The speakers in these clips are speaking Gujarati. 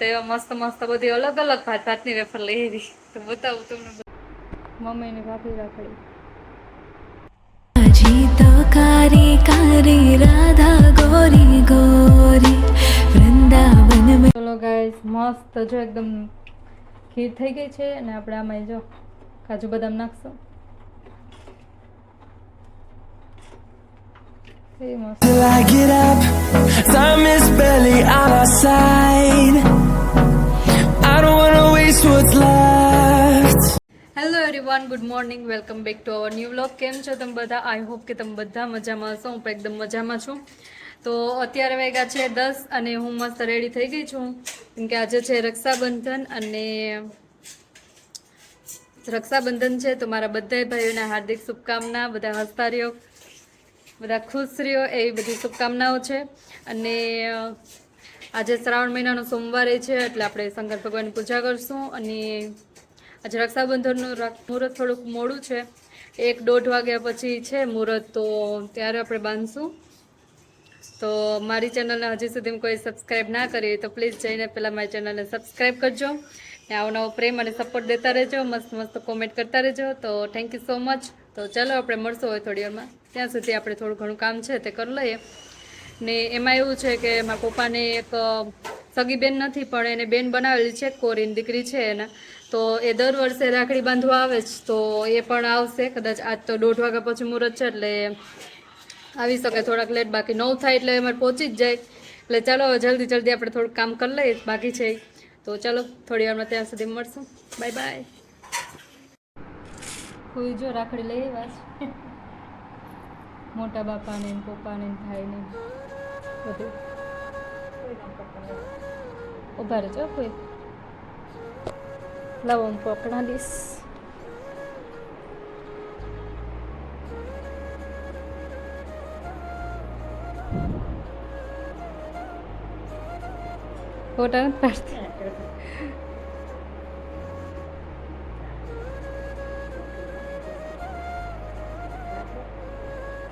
તો એવા મસ્ત મસ્ત બધી અલગ અલગ ભાતની વેફર લઈ આવી. તો બતાવું તમને. મમ્મીને ભાખરી રાખડી. હજી તો કારી કારી રાધા ગોરી ગોરી વૃંદાવન में. ચલો ગાઈસ, મસ્ત જો એકદમ ખીર થઈ ગઈ છે અને આપણે આમાં જો કાજુ બદામ નાખશું. Till I get up, time is barely on our side. I don't wanna waste what's left. Hello everyone, good morning, welcome back to our new vlog. કેમ છો તમે બધા? આઈ હોપ કે તમે બધા મજામાં હશો. હું પણ એકદમ મજામાં છું. તો અત્યારે વાગ્યા છે 10 અને હું મસ્ત રેડી થઈ ગઈ છું, કેમ કે આજે છે રક્ષાબંધન. અને રક્ષાબંધન છે તો મારા બધા ભાઈઓને હાર્દિક શુભકામના. બધા હસતા રહ્યો, બધા ખુશ રહ્યો, એવી બધી શુભકામનાઓ છે. અને આજે શ્રાવણ મહિનાનો સોમવાર છે એટલે આપણે શંકર ભગવાનની પૂજા કરશું. અને આજે રક્ષાબંધનનું મુહૂર્ત થોડુંક મોડું છે, 1-1:30 વાગ્યા પછી છે મુહૂર્ત, તો ત્યારે આપણે બાંધશું. તો મારી ચેનલને હજી સુધી કોઈ સબસ્ક્રાઈબ ના કરી તો પ્લીઝ જઈને પહેલાં મારી ચેનલને સબસ્ક્રાઈબ કરજો ને આવો નવો પ્રેમ અને સપોર્ટ દેતા રહેજો, મસ્ત મસ્ત કોમેન્ટ કરતા રહેજો. તો થેન્ક યુ સો મચ. તો ચાલો આપણે મળશું હોય થોડી વારમાં, ત્યાં સુધી આપણે થોડું ઘણું કામ છે તે કરી લઈએ. ને એમાં એવું છે કે મારા પપ્પાને એક સગી બેન નથી પણ એને બેન બનાવેલી છે, કોરીની દીકરી છે એના. તો એ દર વર્ષે રાખડી બાંધવા આવે જ, તો એ પણ આવશે કદાચ. આજ તો 1:30 વાગ્યા પછી મુહૂર્ત છે એટલે આવી શકે થોડાક લેટ, બાકી 9 થાય એટલે અમારે પહોંચી જ જાય. એટલે ચાલો હવે જલ્દી જલ્દી આપણે થોડુંક કામ કરી લઈએ, બાકી છે. તો ચાલો થોડી વારમાં ત્યાં સુધી મળશું. Bye bye. કોઈ જો રાખડી લઈ આવ્યા છે મોટા બાપાને, પપ્પાને, ભાઈને બધું. ઉભા રહેજો કોઈ. લાવો હું પકડા દઈશ. ફોટા નથી પાડતી.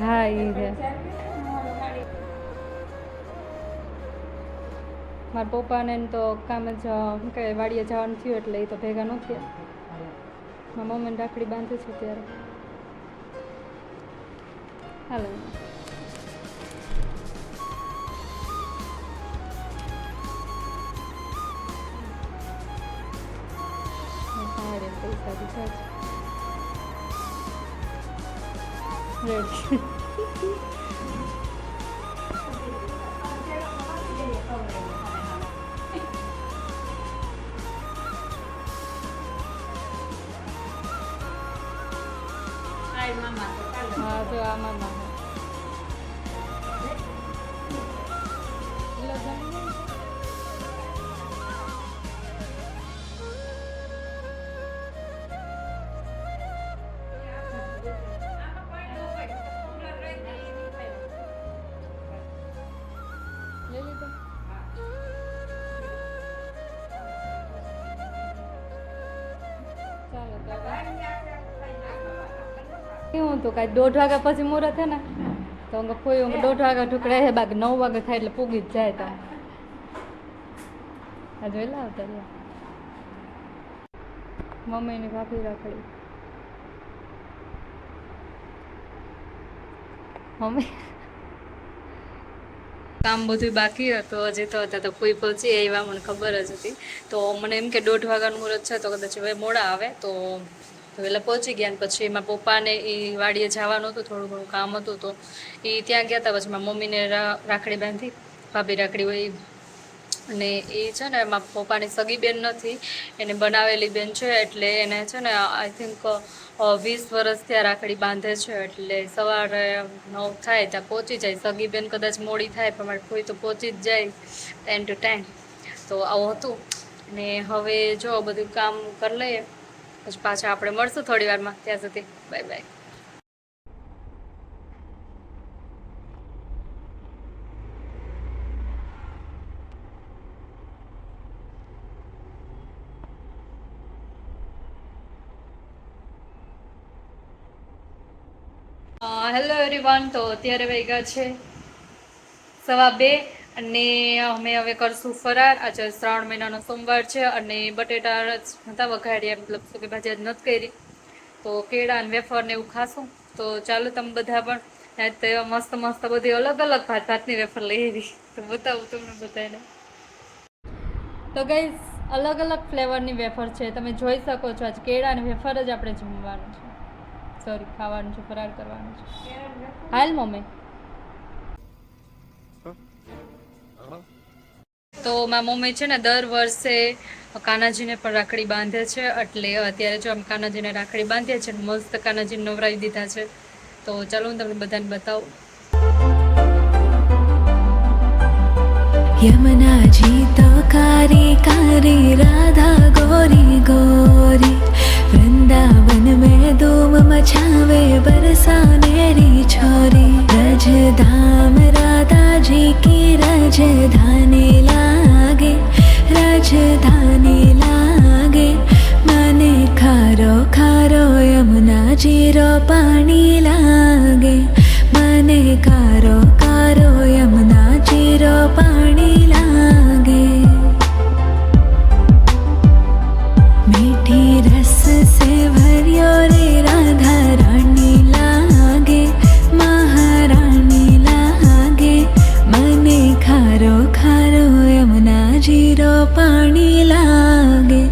હા એ છે. મારા પપ્પાને તો કામ જ શું કહેવાય વાડીએ જવાનું થયું એટલે એ તો ભેગા ન થયા. મારા મમ્મીને રાખડી બાંધે છે ત્યારે. હાલો પૈસા દીધા છે રેડ. હા જો આમાં કેવું હતું કાંઈ 1:30 વાગ્યા પછી મુહૂર્ત છે ને, તો કોઈ 1:30 વાગ્યા ઢુકડા છે, બાકી 9 વાગે થાય એટલે પૂગી જ જાય. તો આ જોયેલા આવતા રહ્યા મમ્મીની ભાખરી રાખડી. મમ્મી કામ બધું બાકી હતું હજી, તો હતા તો કોઈ પહોંચી આવ્યા મને ખબર જ હતી. તો મને એમ કે 1:30 વાગ્યાનું મુહૂર્ત છે તો કદાચ હવે મોડા આવે, તો વહેલા પહોંચી ગયા. ને પછી એમાં પપ્પાને એ વાડીએ જવાનું હતું, થોડું ઘણું કામ હતું તો એ ત્યાં ગયા હતા. પછી મારા મમ્મીને રાખડી બાંધી, ભાભી રાખડી હોય. અને એ છે ને એમાં પપ્પાની સગી બેન નથી, એને બનાવેલી બેન છે. એટલે એને છે ને આઈ થિંક 20 વર્ષ ત્યાં રાખડી બાંધે છે. એટલે સવારે 9 થાય ત્યાં પહોંચી જાય. સગી બેન કદાચ મોડી થાય પણ મારે કોઈ તો પહોંચી જ જાય ટાઈમ ટુ ટાઈમ. તો આવું હતું. ને હવે જો બધું કામ કરી લઈએ પછી પાછા આપણે મળશું થોડી વારમાં, ત્યાં સુધી બાય બાય. હેલો એવરીવન, તો અત્યારે વાગ્યા છે 2:15 અને અમે હવે કરશું ફરાર. આજે 3 મહિનાનો સોમવાર છે અને બટેટા હતા વઘાડ્યા, મતલબ શું કે ભાજી આજ નથી કરી, તો કેળા અને વેફર ને એવું ખાશું. તો ચાલો તમે બધા પણ તો મસ્ત મસ્ત બધી અલગ અલગ ભાતની વેફર લઈ આવી, તો બતાવું તમને બધાને. તો ગાઈઝ અલગ અલગ ફ્લેવરની વેફર છે, તમે જોઈ શકો છો. આજ કેળા અને વેફર જ આપણે જમવાનું છે, સોરી ખાવાનું છે, ફરાર કરવાનું છે. હાલ મમ્મી. તો મારા મમ્મી છે ને દર વર્ષે કાનાજીને પણ રાખડી બાંધે છે, એટલે અત્યારે જો આમ કાનાજીને રાખડી બાંધીએ છે, મસ્ત કાનાજીને નવરાવી દીધા છે. તો ચાલો હું તમને બધાને બતાવું. यमुना जी तो कारी कारी राधा गोरी गोरी, वृंदावन में धूम मचावे बरसानेरी छोरी, रजधाम राधा जी की राजधानी लागे, राजधानी लागे, મને ખારો ખારો યમુના જીરો પાણી લાગે, મને ખારો ખારો યમુના જીરો પાણી લાગે, મીઠી રસ સે ભર્યો રે રાધા રાણી લાગે, મહારાણી લાગે, મને ખારો ખારો યમુના જીરો પાણી લાગે,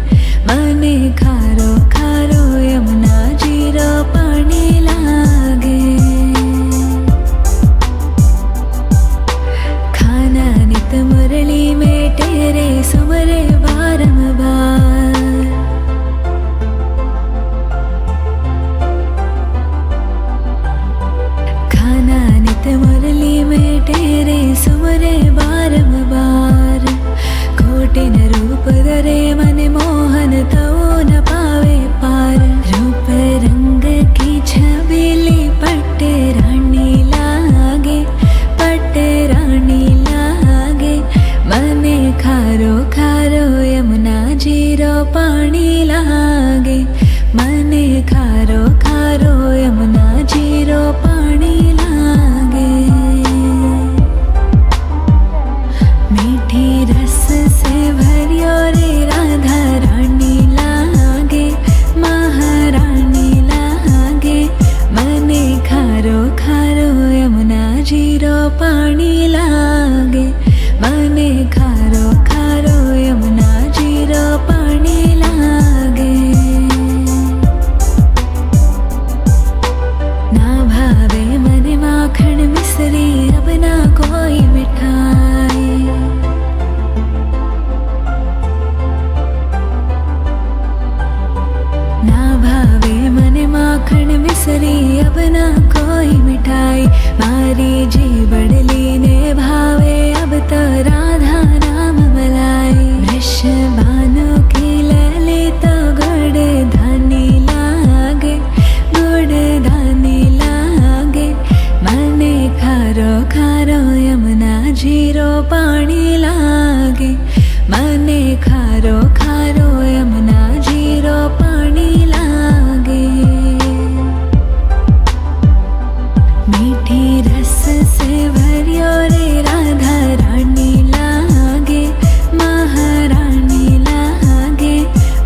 મને ખારો ખારો યમુના જીરો પાણી લાગે, ખાના નિત મુરલી में तेरे सुमरे बारंबार, खाना नित मुरली में तेरे सुमरे बारंबार, कोटिन रूप धरे मन मोहन तो न पावे पार, रूप रंग की छबीली पट्ट रानी लागे, पट्ट रानी लागे, मने खारो खारो यमुना जीरो पाणी लागे, मने खारो खारो यमुना जीरो पाणी लागे, मीठी रस से भर्यो रे राधा रानी लागे, महारानी लागे, मने खारो खारो यमुना जीरो पाणी लागे, મને ખારો ખારો યમુના જીરો પાણી લાગે, ના ભાવે મને માખણ મિશ્રી અબ ના કોઈ મીઠાઈ, ના ભાવે મને માખણ મિશ્રી અબ ના કોઈ મીઠાઈ, મારી જી બડલી ને ભાવે अब तो राधा नाम मलाई, वृषभानु की ललित गुड़ धानी लागे, गुड़ धानी लागे, मने खारो खारो यमुना जीरो पाणी लागे, मने खारो खारो यमुना जीरो पाणी लागे, मीठी रस से भर्यो रे राधा रानी लागे, महारानी लागे,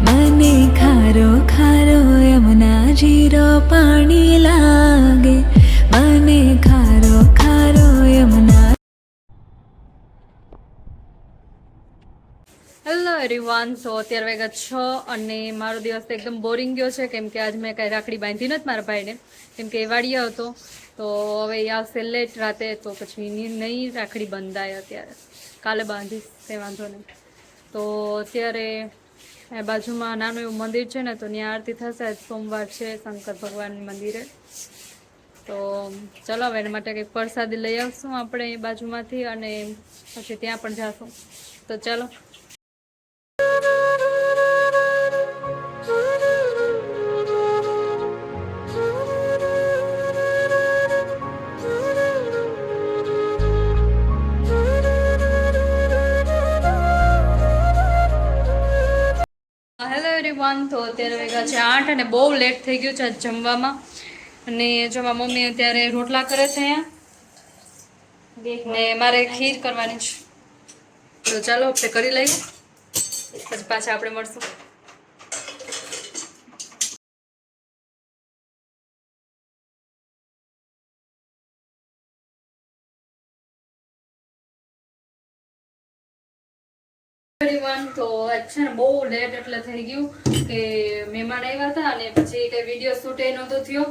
मने खारो खारो यमुना जीरो पाणी लागे, मने खारो खारो यमुना. Hello everyone. સો અત્યારે વાગ્યા 6 અને મારો દિવસ તો એકદમ બોરિંગ ગયો છે, કેમ કે આજ મેં કાંઈ રાખડી બાંધી નથી મારા ભાઈને, કેમ કે એ વાડિયા હતો. તો હવે એ આવશે લેટ રાતે, તો પછી નહીં રાખડી બંધાય. અત્યારે કાલે બાંધીશ, કંઈ વાંધો નહીં. તો અત્યારે એ બાજુમાં નાનું એવું મંદિર છે ને, તો ત્યાં આરતી થશે. આજ સોમવાર છે, શંકર ભગવાનના મંદિરે. તો ચલો હવે એના માટે કંઈક પ્રસાદી લઈ આવશું આપણે એ બાજુમાંથી, અને પછી ત્યાં પણ જાશું. તો ચાલો. તો અત્યારે વાગ્યા છે 8 અને બહુ લેટ થઈ ગયું છે જમવામાં. અને જો મારી મમ્મી અત્યારે રોટલા કરે છે અહીંયા, ને મારે ખીર કરવાની છે. તો ચાલો આપણે કરી લઈએ, પછી પાછા આપણે મળશું. તો છે ને બહુ લેટ એટલે થઈ ગયું કે મહેમાન આવ્યા હતા અને પછી કઈ વિડીયો શૂટ એ નહોતો થયો,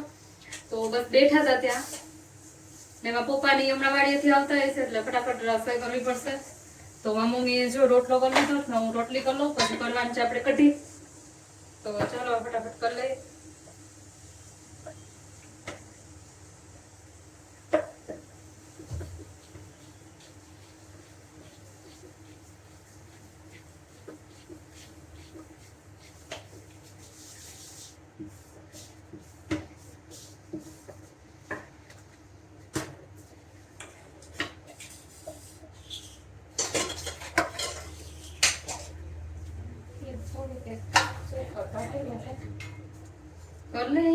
તો બસ બેઠા હતા ત્યાં ને એમાં પપ્પાની હમણાં વાડીએથી આવતા હશે એટલે ફટાફટ રસોઈ કરવી પડશે. તો મમ્મીએ જો રોટલો કરી લીધો ને હું રોટલી કરી લઉં, પછી કરવાની છે આપણે કઢી. તો ચાલો ફટાફટ કરી લઈએ. कर ले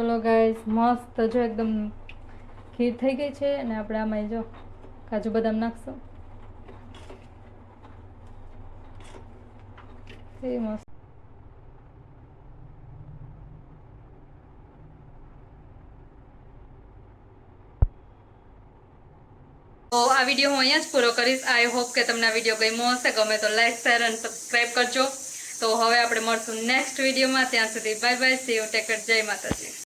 ચલો ગાઈસ, મસ્ત જો એકદમ ખીર થઈ ગઈ છે અને આપણે આમાં જો કાજુ બદામ નાખશું. એ મસ્ત. તો આ વિડીયો હું અહીંયા જ પૂરો કરીશ. આઈ હોપ કે તમને આ વિડીયો ગમ્યો હશે. ગમે તો લાઈક, શેર અને સબસ્ક્રાઈબ કરજો. તો હવે આપણે મળશું નેક્સ્ટ વિડીયોમાં. ત્યાં સુધી bye bye, C you, take care, જય માતાજી.